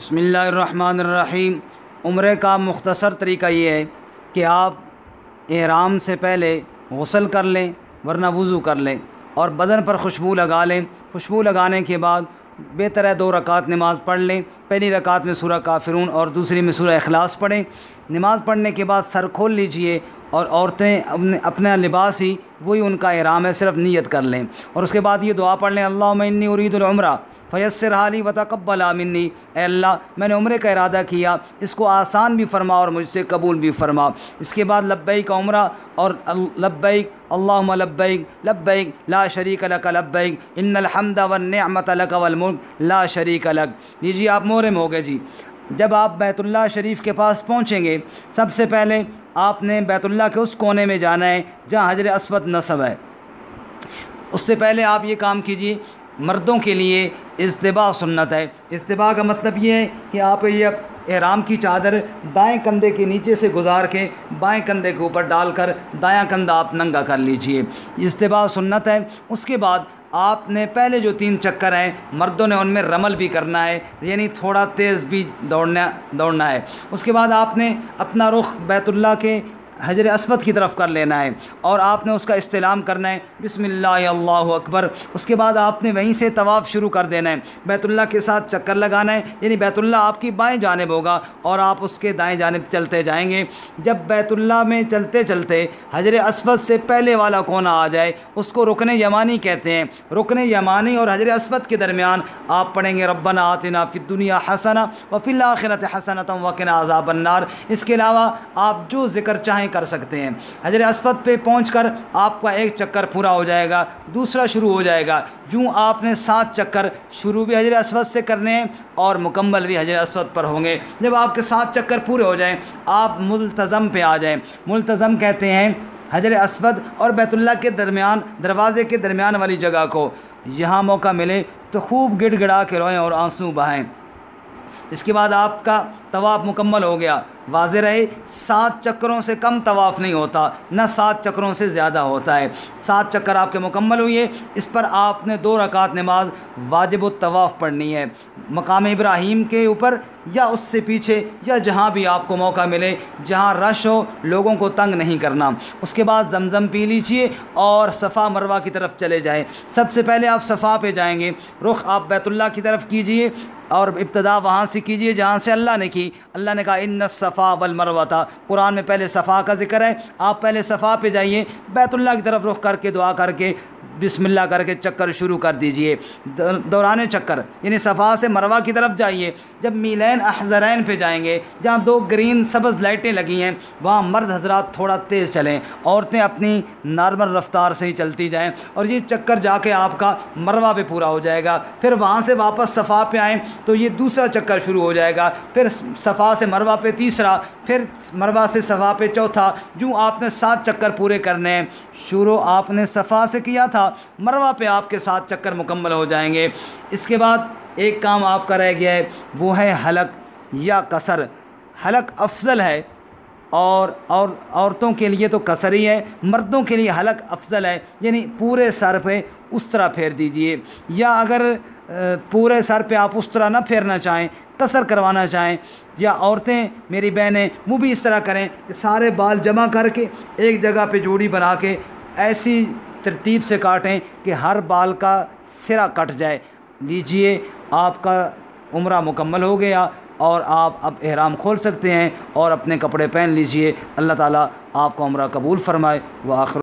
بسم اللہ الرحمن الرحیم۔ عمرے کا مختصر طریقہ یہ ہے کہ آپ احرام سے پہلے غسل کر لیں ورنہ وضو کر لیں اور بدن پر خوشبو لگا لیں۔ خوشبو لگانے کے بعد بہتر ہے 2 رکعت نماز پڑھ لیں۔ پہلی رکعت میں سورہ کافرون اور دوسری میں سورہ اخلاص پڑھیں۔ نماز پڑھنے کے بعد سر کھول لیجئے اور عورتیں اپنا لباس ہی وہی ان کا احرام ہے، صرف نیت کر لیں اور اس کے بعد یہ دعا پڑھ لیں، اللہم انی ارید العمرہ فیسرھا لی وتقبلھا منی۔ اے اللہ، میں نے عمرے کا ارادہ کیا، اس کو آسان بھی فرما اور مجھ سے قبول بھی فرما۔ اس کے بعد لبیک عمرہ اور لبیک اللہم لبیک لبیک لا شریک لک لبیک ان الحمد والنعمت لک والملک لا شریک لک۔ لیجیے آپ محرم ہو گئے جی۔ جب آپ بیت اللہ شریف کے پاس پہنچیں گے، سب سے پہلے آپ نے بیت اللہ کے اس کونے میں جانا ہے جہاں حجر اسود نصب ہے۔ اس سے پہلے آپ یہ کام کیجیے، مردوں کے لیے اجتباء سنت ہے۔ اجتباء کا مطلب یہ ہے کہ آپ یہ احرام کی چادر دائیں کندھے کے نیچے سے گزار کے بائیں کندھے کے اوپر ڈال کر دایاں کندھا آپ ننگا کر لیجئے، اجتباء سنت ہے۔ اس کے بعد آپ نے پہلے جو 3 چکر ہیں مردوں نے ان میں رمل بھی کرنا ہے، یعنی تھوڑا تیز بھی دوڑنا ہے۔ اس کے بعد آپ نے اپنا رخ بیت اللہ کے حجر اسود کی طرف کر لینا ہے اور آپ نے اس کا استلام کرنا ہے، بسم اللہ اللہ اکبر۔ اس کے بعد آپ نے وہیں سے طواف شروع کر دینا ہے، بیت اللہ کے ساتھ چکر لگانا ہے، یعنی بیت اللہ آپ کی بائیں جانب ہوگا اور آپ اس کے دائیں جانب چلتے جائیں گے۔ جب بیت اللہ میں چلتے چلتے حجر اسود سے پہلے والا کونا آ جائے اس کو رکن یمانی کہتے ہیں۔ رکن یمانی اور حجر اسود کے درمیان آپ پڑھیں گے ربنا آتنا فی الدنیا حسنہ وفی الآخرۃ حسنۃ وقنا عذاب النار۔ اس کے علاوہ آپ جو ذکر چاہیں کر سکتے ہیں۔ حجر اسود پہ پہنچ کر آپ کا ایک چکر پورا ہو جائے گا، دوسرا شروع ہو جائے گا۔ یوں آپ نے 7 چکر شروع بھی حجر اسود سے کرنے ہیں اور مکمل بھی حجر اسود پر ہوں گے۔ جب آپ کے 7 چکر پورے ہو جائیں آپ ملتزم پہ آ جائیں۔ ملتزم کہتے ہیں حجر اسود اور بیت اللہ کے درمیان، دروازے کے درمیان والی جگہ کو۔ یہاں موقع ملے تو خوب گڑ گڑا کے روئیں اور آنسو بہائیں۔ اس کے بعد آپ کا طواف مکمل ہو گیا۔ واضح رہے 7 چکروں سے کم طواف نہیں ہوتا، نہ 7 چکروں سے زیادہ ہوتا ہے۔ 7 چکر آپ کے مکمل ہوئے، اس پر آپ نے 2 رکعت نماز واجب الطواف پڑھنی ہے، مقام ابراہیم کے اوپر یا اس سے پیچھے یا جہاں بھی آپ کو موقع ملے، جہاں رش ہو، لوگوں کو تنگ نہیں کرنا۔ اس کے بعد زمزم پی لیجئے اور صفا مروہ کی طرف چلے جائیں۔ سب سے پہلے آپ صفا پہ جائیں گے، رخ آپ بیت اللہ کی طرف کیجئے اور ابتدا وہاں سے کیجئے جہاں سے اللہ نے کی۔ اللہ نے کہا ان الصفا والمروہ، قرآن میں پہلے صفا کا ذکر ہے، آپ پہلے صفا پہ جائیے، بیت اللہ کی طرف رخ کر کے دعا کر کے بسم اللہ کر کے چکر شروع کر دیجئے، دوران چکر، یعنی صفا سے مروہ کی طرف جائیے۔ جب میلین احزرین پہ جائیں گے جہاں 2 گرین سبز لائٹیں لگی ہیں وہاں مرد حضرات تھوڑا تیز چلیں، عورتیں اپنی نارمل رفتار سے ہی چلتی جائیں اور یہ چکر جا کے آپ کا مروہ پہ پورا ہو جائے گا۔ پھر وہاں سے واپس صفا پہ آئیں تو یہ دوسرا چکر شروع ہو جائے گا، پھر صفا سے مروہ پہ تیسرا، پھر مروہ سے صفا پہ چوتھا، جو آپ نے 7 چکر پورے کرنے ہیں۔ شروع آپ نے صفا سے کیا تھا، مروہ پہ آپ کے 7 چکر مکمل ہو جائیں گے۔ اس کے بعد ایک کام آپ کا رہ گیا ہے، وہ ہے حلق یا قصر۔ حلق افضل ہے اور عورتوں کے لیے تو قصر ہی ہے، مردوں کے لیے حلق افضل ہے، یعنی پورے سر پہ اس طرح پھیر دیجئے، یا اگر پورے سر پہ آپ اس طرح نہ پھیرنا چاہیں، قصر کروانا چاہیں، یا عورتیں میری بہنیں وہ بھی اس طرح کریں کہ سارے بال جمع کر کے ایک جگہ پہ جوڑی بنا کے ایسی ترتیب سے کاٹیں کہ ہر بال کا سرا کٹ جائے۔ لیجئے آپ کا عمرہ مکمل ہو گیا اور آپ اب احرام کھول سکتے ہیں اور اپنے کپڑے پہن لیجئے۔ اللہ تعالیٰ آپ کا عمرہ قبول فرمائے۔ وآخر